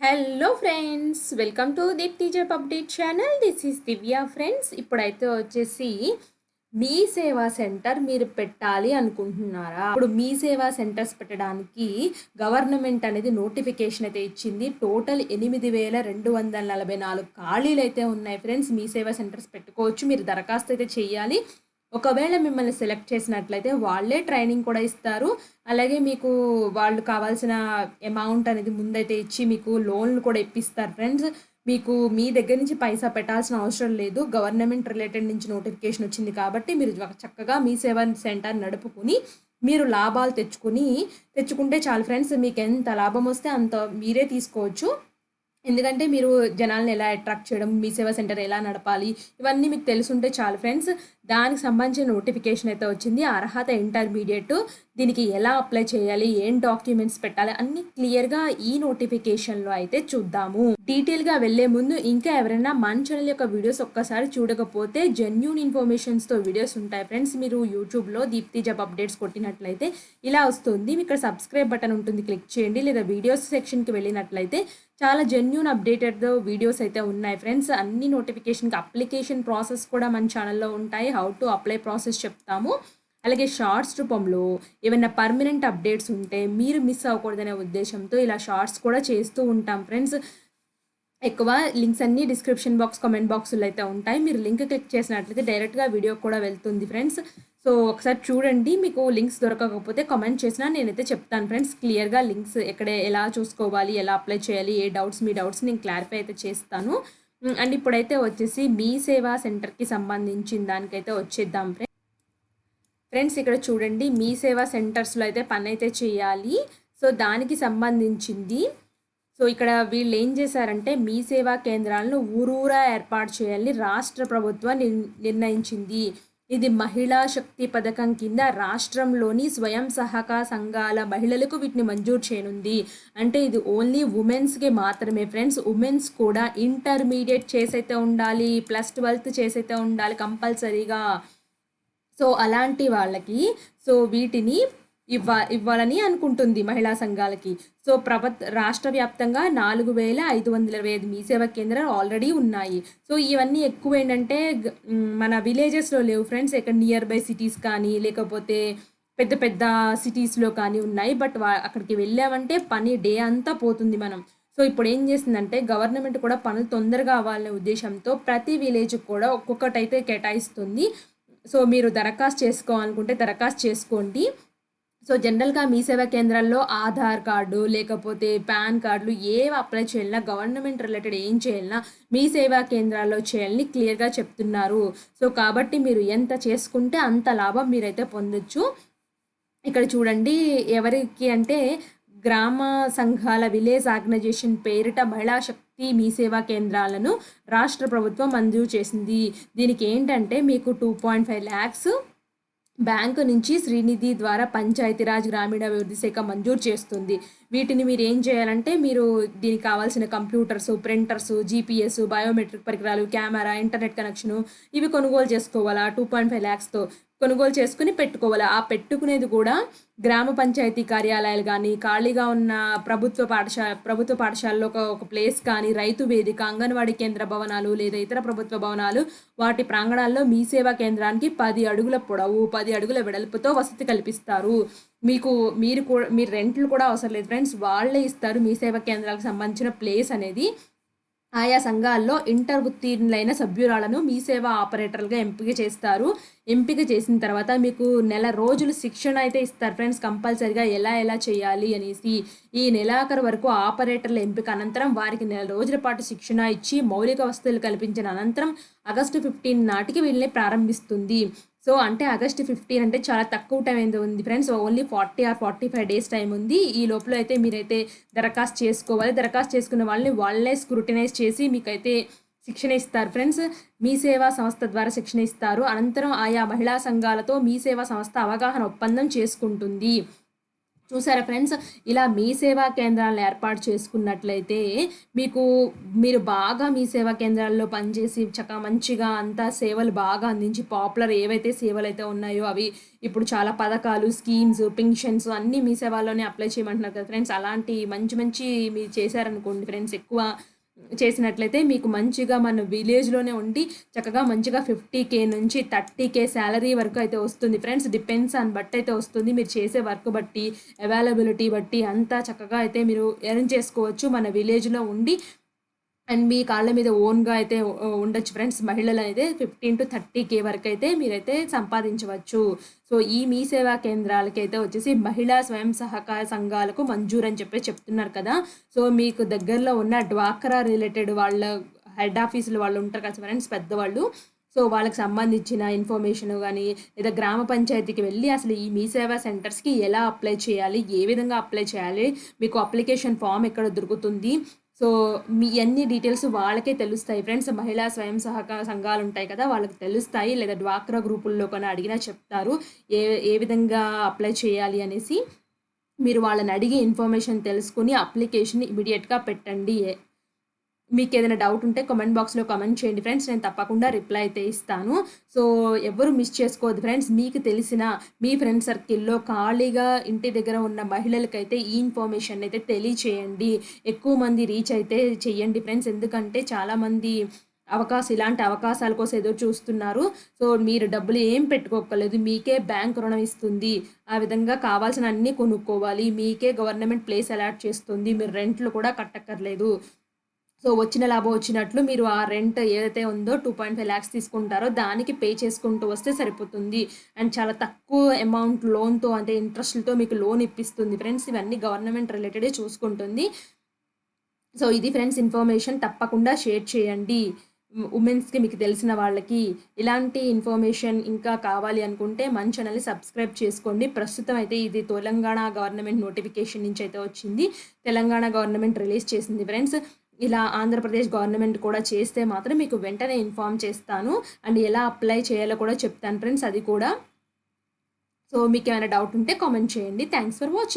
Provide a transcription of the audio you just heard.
Hello friends, welcome to Deepthi job update channel. This is Divya friends. ఇప్పుడైతే వచ్చేసి మీ సేవా centre మీరు పెట్టాలి అనుకుంటున్నారా? ఇప్పుడు మీ సేవా సెంటర్స్ పెట్టడానికి గవర్నమెంట్ అనేది నోటిఫికేషన్ అయితే ఇచ్చింది. టోటల్ 8,244 ఖాళీలు అయితే ఉన్నాయి ఫ్రెండ్స్. మీ సేవా సెంటర్స్ పెట్టుకోవచ్చు. మీరు దరఖాస్తు అయితే చేయాలి. ఒకవేళ మిమ్మల్ని సెలెక్ట్ చేసినట్లయితే వాళ్ళే ట్రైనింగ్ కూడా ఇస్తారు. అలాగే మీకు వాళ్ళు కావాల్సిన అమౌంట్ అనేది ముందైతే ఇచ్చి మీకు లోన్లు కూడా ఇప్పిస్తారు ఫ్రెండ్స్. మీకు మీ దగ్గర నుంచి పైసా పెట్టాల్సిన అవసరం లేదు. గవర్నమెంట్ రిలేటెడ్ నుంచి నోటిఫికేషన్ వచ్చింది కాబట్టి మీరు చక్కగా మీ సేవా సెంటర్ నడుపుకుని మీరు లాభాలు తెచ్చుకుంటే చాలు ఫ్రెండ్స్. మీకు ఎంత లాభం వస్తే అంత మీరే తీసుకోవచ్చు. ఎందుకంటే మీరు జనాల్ని ఎలా అట్రాక్ట్ చేయడం, మీ సేవా సెంటర్ ఎలా నడపాలి, ఇవన్నీ మీకు తెలుసుంటే చాలు ఫ్రెండ్స్. దానికి సంబంధించిన నోటిఫికేషన్ అయితే వచ్చింది. అర్హత ఇంటర్మీడియట్. దీనికి ఎలా అప్లై చేయాలి, ఏం డాక్యుమెంట్స్ పెట్టాలి, అన్నీ క్లియర్గా ఈ నోటిఫికేషన్లో అయితే చూద్దాము. డీటెయిల్గా వెళ్ళే ముందు ఇంకా ఎవరైనా మన ఛానల్ యొక్క వీడియోస్ ఒక్కసారి చూడకపోతే జెన్యూన్ ఇన్ఫర్మేషన్స్తో వీడియోస్ ఉంటాయి ఫ్రెండ్స్. మీరు యూట్యూబ్లో దీప్తి జాబ్ అప్డేట్స్ కొట్టినట్లయితే ఇలా వస్తుంది. ఇక్కడ సబ్స్క్రైబ్ బటన్ ఉంటుంది, క్లిక్ చేయండి. లేదా వీడియోస్ సెక్షన్కి వెళ్ళినట్లయితే చాలా జెన్యూన్ అప్డేటెడ్ వీడియోస్ అయితే ఉన్నాయి ఫ్రెండ్స్. అన్ని నోటిఫికేషన్కి అప్లికేషన్ ప్రాసెస్ కూడా మన ఛానల్లో ఉంటాయి. హౌ టు అప్లై ప్రాసెస్ చెప్తాము. అలాగే షార్ట్స్ రూపంలో ఏమైనా పర్మనెంట్ అప్డేట్స్ ఉంటే మీరు మిస్ అవ్వకూడదనే ఉద్దేశంతో ఇలా షార్ట్స్ కూడా చేస్తూ ఉంటాం ఫ్రెండ్స్. ఎక్కువ లింక్స్ అన్నీ డిస్క్రిప్షన్ బాక్స్, కామెంట్ బాక్స్లో అయితే ఉంటాయి. మీరు లింక్ క్లిక్ చేసినట్లయితే డైరెక్ట్గా వీడియో కూడా వెళ్తుంది ఫ్రెండ్స్. సో ఒకసారి చూడండి. మీకు లింక్స్ దొరకకపోతే కామెంట్ చేసినా నేనైతే చెప్తాను ఫ్రెండ్స్. క్లియర్గా లింక్స్ ఎక్కడ ఎలా చూసుకోవాలి, ఎలా అప్లై చేయాలి, మీ డౌట్స్ నేను క్లారిఫై అయితే చేస్తాను. అండ్ ఇప్పుడైతే వచ్చేసి మీ సేవా సెంటర్కి సంబంధించిన దానికైతే వచ్చేద్దాం ఫ్రెండ్స్. ఇక్కడ చూడండి, మీ సేవా సెంటర్స్లో అయితే పని అయితే చేయాలి. సో దానికి సంబంధించింది. సో ఇక్కడ వీళ్ళు ఏం చేశారంటే మీ సేవా కేంద్రాలను ఊరూరా ఏర్పాటు చేయాలని రాష్ట్ర ప్రభుత్వం నిర్ణయించింది. ఇది మహిళా శక్తి పథకం కింద రాష్ట్రంలోని స్వయం సహకార సంఘాల మహిళలకు వీటిని మంజూరు చేయనుంది. అంటే ఇది ఓన్లీ ఉమెన్స్కి మాత్రమే ఫ్రెండ్స్. ఉమెన్స్ కూడా ఇంటర్మీడియట్ చేసైతే ఉండాలి, +12 చేసైతే ఉండాలి కంపల్సరీగా. సో అలాంటి వాళ్ళకి వీటిని ఇవ్వాలని అనుకుంటుంది మహిళా సంఘాలకి. సో రాష్ట్ర వ్యాప్తంగా 4,525 మీ సేవా కేంద్రాలు ఆల్రెడీ ఉన్నాయి. సో ఇవన్నీ ఎక్కువ ఏంటంటే మన విలేజెస్లో లేవు ఫ్రెండ్స్. ఇక్కడ నియర్ బై సిటీస్ కానీ లేకపోతే పెద్ద పెద్ద సిటీస్లో కానీ ఉన్నాయి. బట్ అక్కడికి వెళ్ళామంటే పని డే అంతా పోతుంది మనం. సో ఇప్పుడు ఏం చేస్తుందంటే గవర్నమెంట్ కూడా పనులు తొందరగా అవ్వాలనే ఉద్దేశంతో ప్రతి విలేజ్కి కూడా ఒక్కొక్కటైతే కేటాయిస్తుంది. సో మీరు దరఖాస్తు చేసుకోవాలనుకుంటే దరఖాస్తు చేసుకోండి. సో జనరల్గా మీ సేవా కేంద్రాల్లో ఆధార్ కార్డు లేకపోతే పాన్ కార్డులు ఏవి అప్లై చేయాలన్నా, గవర్నమెంట్ రిలేటెడ్ ఏం చేయాలన్నా మీ సేవా కేంద్రాల్లో చేయాలని క్లియర్గా చెప్తున్నారు. సో కాబట్టి మీరు ఎంత చేసుకుంటే అంత లాభం మీరైతే పొందొచ్చు. ఇక్కడ చూడండి, ఎవరికి అంటే గ్రామ సంఘాల విలేజ్ ఆర్గనైజేషన్ పేరిట మహిళా శక్తి మీ సేవా కేంద్రాలను రాష్ట్ర ప్రభుత్వం మంజూరు చేసింది. దీనికి ఏంటంటే మీకు 2.5 lakhs బ్యాంకు నుంచి శ్రీనిధి ద్వారా పంచాయతీరాజ్ గ్రామీణాభివృద్ధి శాఖ మంజూరు చేస్తుంది. వీటిని మీరు ఏం చేయాలంటే మీరు దీనికి కావాల్సిన కంప్యూటర్స్, ప్రింటర్స్, GPS, బయోమెట్రిక్ పరికరాలు, కెమెరా, ఇంటర్నెట్ కనెక్షను ఇవి కొనుగోలు చేసుకోవాలా. 2.5 lakhsతో కొనుగోలు చేసుకుని పెట్టుకోవాలి. ఆ పెట్టుకునేది కూడా గ్రామ పంచాయతీ కార్యాలయాలు కానీ, ఖాళీగా ఉన్న ప్రభుత్వ పాఠశాలలో ఒక ప్లేస్ కానీ, రైతు వేదిక, అంగన్వాడీ కేంద్ర భవనాలు లేదా ఇతర ప్రభుత్వ భవనాలు వాటి ప్రాంగణాల్లో మీ సేవా కేంద్రానికి 10 అడుగుల పొడవు, 10 అడుగుల వెడల్పుతో వసతి కల్పిస్తారు. మీరు రెంట్లు కూడా అవసరం లేదు ఫ్రెండ్స్. వాళ్ళే ఇస్తారు మీ సేవా కేంద్రాలకు సంబంధించిన ప్లేస్ అనేది. ఆయా సంఘాల్లో ఇంటర్ ఉత్తీర్ణులైన సభ్యురాలను మీ సేవా ఆపరేటర్లుగా ఎంపిక చేస్తారు. ఎంపిక చేసిన తర్వాత మీకు నెల రోజులు శిక్షణ అయితే ఇస్తారు ఫ్రెండ్స్. కంపల్సరిగా ఎలా చేయాలి అనేసి. ఈ నెలాఖరు వరకు ఆపరేటర్ల ఎంపిక అనంతరం వారికి నెల రోజుల పాటు శిక్షణ ఇచ్చి మౌలిక వసతులు కల్పించిన అనంతరం ఆగస్టు 15 నాటికి వీళ్ళని ప్రారంభిస్తుంది. సో అంటే ఆగస్టు 15 అంటే చాలా తక్కువ టైం అయితే ఉంది friends. Only 40 or 45 days time ఉంది. ఈ లోపల అయితే మీరైతే దరఖాస్తు చేసుకోవాలి. దరఖాస్తు చేసుకున్న వాళ్ళే స్క్రూటినైజ్ చేసి మీకైతే శిక్షణ ఇస్తారు ఫ్రెండ్స్. మీ సేవా సంస్థ ద్వారా శిక్షణ ఇస్తారు. అనంతరం ఆయా మహిళా సంఘాలతో మీ సేవా సంస్థ అవగాహన ఒప్పందం చేసుకుంటుంది. చూసారా ఫ్రెండ్స్? ఇలా మీ సేవా కేంద్రాలను ఏర్పాటు చేసుకున్నట్లయితే మీకు మీరు బాగా మీ సేవా కేంద్రాల్లో పనిచేసి మంచిగా అంతా సేవలు బాగా అందించి పాపులర్ ఏవైతే సేవలైతే ఉన్నాయో అవి ఇప్పుడు చాలా పథకాలు, స్కీమ్స్, పెన్షన్స్ అన్నీ మీ సేవలోనే అప్లై చేయమంటున్నారు కదా ఫ్రెండ్స్. అలాంటి మంచి మంచి మీరు చేశారనుకోండి ఫ్రెండ్స్, ఎక్కువ చేసినట్లయితే మీకు మంచిగా మన విలేజ్‌లోనే ఉండి చక్కగా మంచిగా 50,000 నుంచి 30,000 సాలరీ వరకు అయితే వస్తుంది ఫ్రెండ్స్. డిపెండ్స్ ఆన్ బట్టయితే వస్తుంది. మీరు చేసే వర్క్ బట్టి, అవైలబిలిటీ బట్టి అంతా చక్కగా అయితే మీరు ఎర్న్ చేసుకోవచ్చు మన విలేజ్‌లో ఉండి. అండ్ మీ కాళ్ళ మీద ఓన్‌గా అయితే ఉండొచ్చు ఫ్రెండ్స్. మహిళలైతే 15,000-30,000 వరకైతే మీరైతే సంపాదించవచ్చు. సో, ఈ మీ సేవా కేంద్రాలకైతే వచ్చేసి మహిళా స్వయం సహకార సంఘాలకు మంజూరని చెప్తున్నారు కదా! సో, మీకు దగ్గరలో ఉన్న డ్వాక్రా రిలేటెడ్ వాళ్ళ హెడ్ ఆఫీసులు వాళ్ళు ఉంటారు కదా ఫ్రెండ్స్, పెద్దవాళ్ళు. సో, వాళ్ళకి సంబంధించిన ఇన్ఫర్మేషన్ గానీ, లేదా గ్రామ పంచాయతీకి వెళ్ళి అసలు ఈ మీ సేవా సెంటర్స్‌కి ఎలా అప్లై చేయాలి? ఏ విధంగా అప్లై చేయాలి? మీకు అప్లికేషన్ ఫార్మ్ ఎక్కడ దొరుకుతుంది? సో, మీ అన్ని డీటెయిల్స్ వాళ్ళకే తెలుస్తాయి ఫ్రెండ్స్. మహిళా స్వయం సహకార సంఘాలుంటాయి కదా! వాళ్ళకి తెలుస్తాయి. లేదా డ్వాక్రా గ్రూపుల్లో కన్నా అడిగినా చెప్తారు. ఏ ఏ విధంగా అప్లై చేయాలి అనేసి. మీరు వాళ్ళని అడిగి ఇన్ఫర్మేషన్ తెలుసుకొని అప్లికేషన్ ఇమ్మీడియేట్‌గా పెట్టండి. మీకేదైనా డౌట్ ఉంటే కామెంట్ బాక్స్‌లో కామెంట్ చేయండి ఫ్రెండ్స్. నేను తప్పకుండా రిప్లై అయితే ఇస్తాను. సో, ఎవ్వరు మిస్ చేసుకోవద్దు ఫ్రెండ్స్. మీకు తెలిసిన మీ ఫ్రెండ్ సర్కిల్‌లో ఖాళీగా ఇంటి దగ్గర ఉన్న మహిళలకైతే ఈ ఇన్ఫర్మేషన్ అయితే తెలియచేయండి. ఎక్కువ మంది రీచ్ అయితే చెయ్యండి ఫ్రెండ్స్. ఎందుకంటే చాలామంది ఇలాంటి అవకాశాల కోసం ఎదురు చూస్తున్నారు. సో, మీరు డబ్బులు ఏం పెట్టుకోక్కర్లేదు. మీకే బ్యాంక్ రుణం ఇస్తుంది. ఆ విధంగా కావాల్సిన అన్నీ కొనుక్కోవాలి. మీకే గవర్నమెంట్ ప్లేస్ అలాట్ చేస్తుంది. మీరు రెంట్‌లు కూడా కట్టక్కర్లేదు. సో, వచ్చిన లాభం వచ్చినట్లు మీరు ఆ రెంట్ ఏదైతే ఉందో 2.5 లాక్స్ తీసుకుంటారో దానికి పే చేసుకుంటూ వస్తే సరిపోతుంది. అండ్ చాలా తక్కువ అమౌంట్ లోన్‌తో, అంటే ఇంట్రెస్ట్‌లతో మీకు లోన్ ఇప్పిస్తుంది ఫ్రెండ్స్. ఇవన్నీ గవర్నమెంట్ రిలేటెడే చూసుకుంటుంది. సో, ఇది ఫ్రెండ్స్ ఇన్ఫర్మేషన్. తప్పకుండా షేర్ చేయండి. ఉమెన్స్‌కి మీకు తెలిసిన వాళ్ళకి. ఇలాంటి ఇన్ఫర్మేషన్ ఇంకా కావాలి అనుకుంటే మన ఛానెల్‌ని సబ్స్క్రైబ్ చేసుకోండి. ప్రస్తుతం అయితే ఇది తెలంగాణ గవర్నమెంట్ నోటిఫికేషన్ నుంచి అయితే వచ్చింది. తెలంగాణ గవర్నమెంట్ రిలీజ్ చేసింది ఫ్రెండ్స్. ఇలా ఆంధ్రప్రదేశ్ గవర్నమెంట్ కూడా చేస్తే మాత్రం మీకు వెంటనే ఇన్ఫార్మ్ చేస్తాను. అండ్ ఎలా అప్లై చేయాలో కూడా చెప్తాను ఫ్రెండ్స్ అది కూడా. సో, మీకేమైనా డౌట్ ఉంటే కామెంట్ చేయండి. Thanks for watching.